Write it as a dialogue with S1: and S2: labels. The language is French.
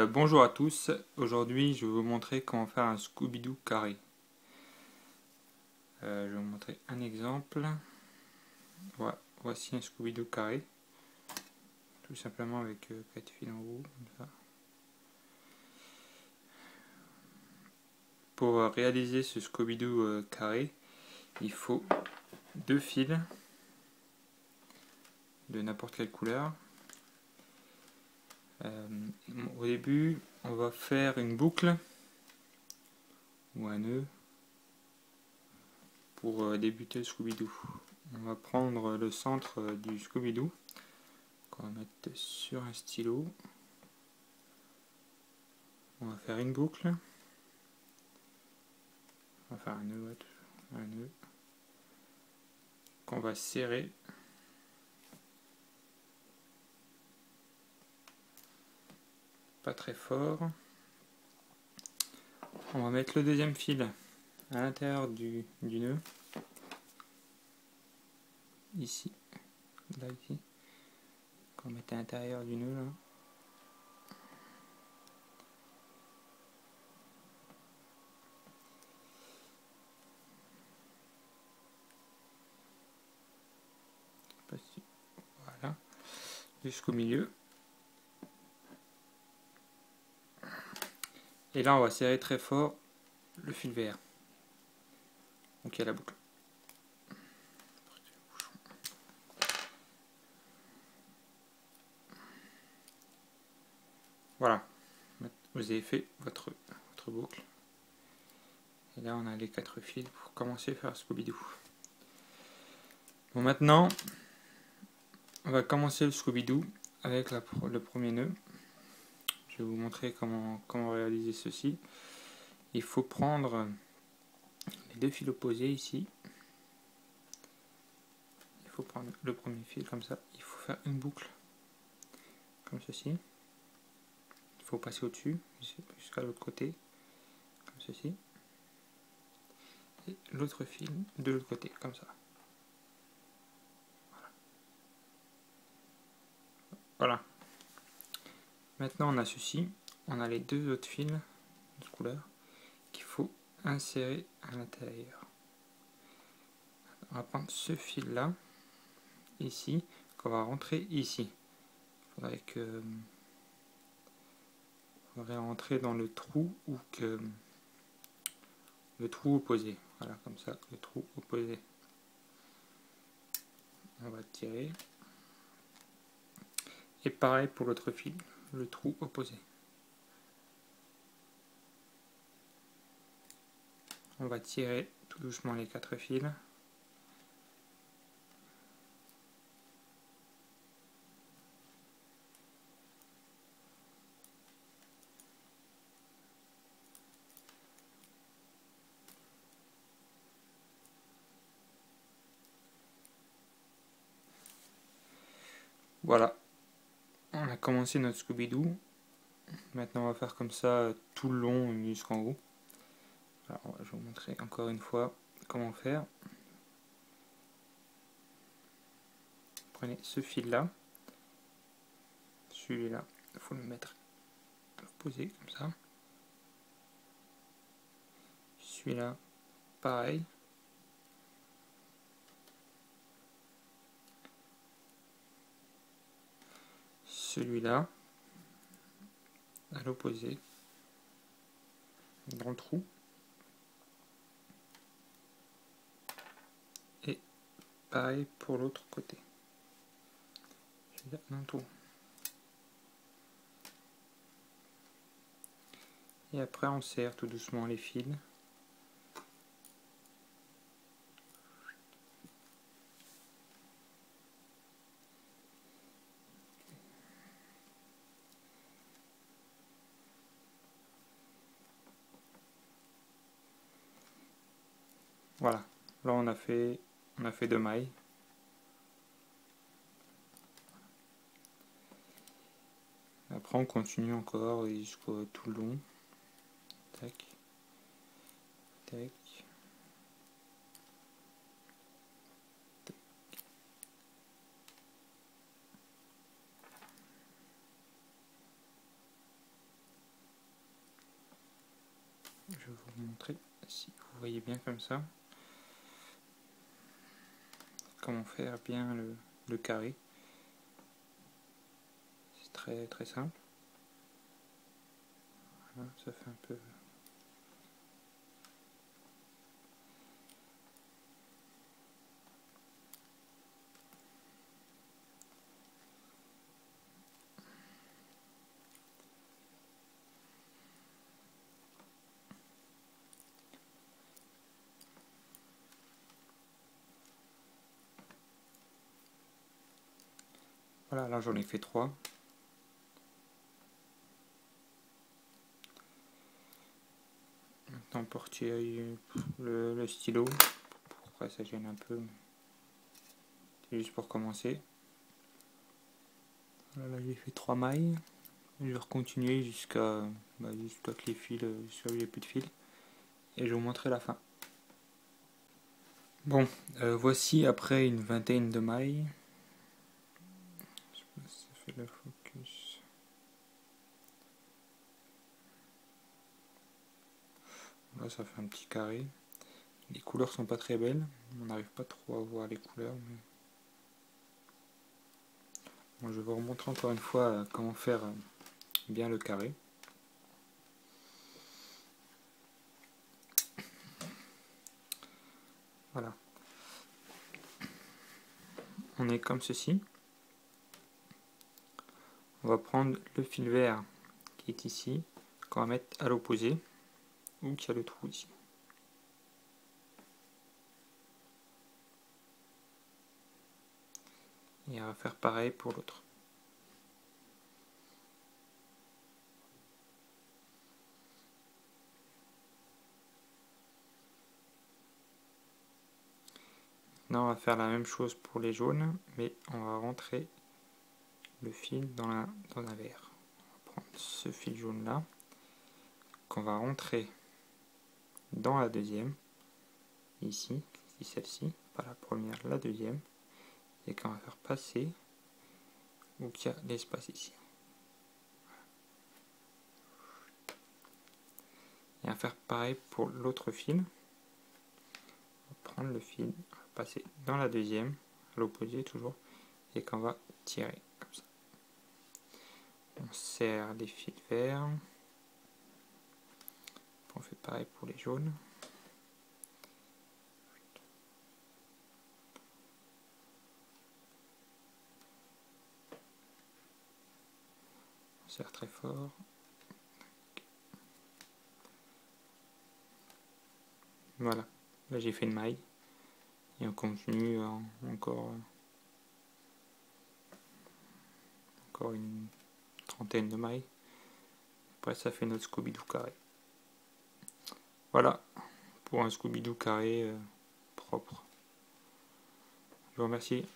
S1: Bonjour à tous, aujourd'hui je vais vous montrer comment faire un Scooby-Doo carré. Je vais vous montrer un exemple. Voici un Scooby-Doo carré, tout simplement avec 4 fils en haut, comme ça. Pour réaliser ce Scooby-Doo carré, il faut 2 fils de n'importe quelle couleur. Au début, on va faire une boucle ou un nœud pour débuter le Scooby-Doo. On va prendre le centre du Scooby-Doo qu'on va mettre sur un stylo. On va faire une boucle. On va faire un nœud qu'on va serrer. Pas très fort. On va mettre le deuxième fil à l'intérieur du nœud. Ici. Là, ici. Qu'on met à l'intérieur du nœud, là. Voilà. Jusqu'au milieu. Et là, on va serrer très fort le fil vert. Donc, il y a la boucle. Voilà. Vous avez fait votre boucle. Et là, on a les 4 fils pour commencer à faire Scooby-Doo. Bon, maintenant, on va commencer le Scooby-Doo avec le premier nœud. Je vais vous montrer comment réaliser ceci. Il faut prendre les 2 fils opposés ici. Il faut prendre le premier fil comme ça. Il faut faire une boucle comme ceci. Il faut passer au-dessus jusqu'à l'autre côté comme ceci. Et l'autre fil de l'autre côté comme ça. Voilà. Maintenant on a ceci. On a les 2 autres fils de couleur qu'il faut insérer à l'intérieur. On va prendre ce fil là ici qu'on va rentrer ici. Il faudrait que rentrer dans le trou ou que le trou opposé. Voilà, comme ça, le trou opposé. On va tirer. Et pareil pour l'autre fil, le trou opposé. On va tirer tout doucement les 4 fils. Voilà, on a commencé notre Scooby-Doo. Maintenant on va faire comme ça tout le long jusqu'en haut. Alors, je vais vous montrer encore une fois comment faire. Prenez ce fil là, celui-là, il faut le mettre posé comme ça. Celui-là, pareil. Celui-là, à l'opposé, dans le trou. Et pareil pour l'autre côté. Dans le trou. Et après on serre tout doucement les fils. Voilà, là on a fait 2 mailles. Après on continue encore jusqu'au tout le long. Tac, tac. je vais vous montrer si vous voyez bien comme ça comment faire bien le carré. C'est très simple. Voilà, ça fait un peu. Voilà, là j'en ai fait 3. Maintenant porter le stylo. Après ça gêne un peu. C'est juste pour commencer. Voilà, là j'ai fait 3 mailles. Je vais continuer jusqu'à que les fils, jusqu'à il n'y ait plus de fils. Et je vais vous montrer la fin. Bon, voici après une vingtaine de mailles. Je sais pas si ça fait le focus. Là ça fait un petit carré. Les couleurs sont pas très belles. On n'arrive pas trop à voir les couleurs. Mais... Bon, je vais vous remontrer encore une fois comment faire bien le carré. Voilà. On est comme ceci. On va prendre le fil vert qui est ici, qu'on va mettre à l'opposé, où il y a le trou ici. Et on va faire pareil pour l'autre. Maintenant on va faire la même chose pour les jaunes, mais on va rentrer le fil dans un verre. On va prendre ce fil jaune là, qu'on va rentrer dans la deuxième, ici celle-ci, pas la première, la deuxième, et qu'on va faire passer où il y a l'espace ici. Et on va faire pareil pour l'autre fil. On va prendre le fil, on va passer dans la deuxième, à l'opposé toujours, et qu'on va tirer comme ça. On serre les fils verts. On fait pareil pour les jaunes. On serre très fort. Voilà, là j'ai fait une maille. Et on continue encore une trentaine de mailles. Après ça fait notre Scooby-Doo carré. Voilà, pour un Scooby-Doo carré propre. Je vous remercie.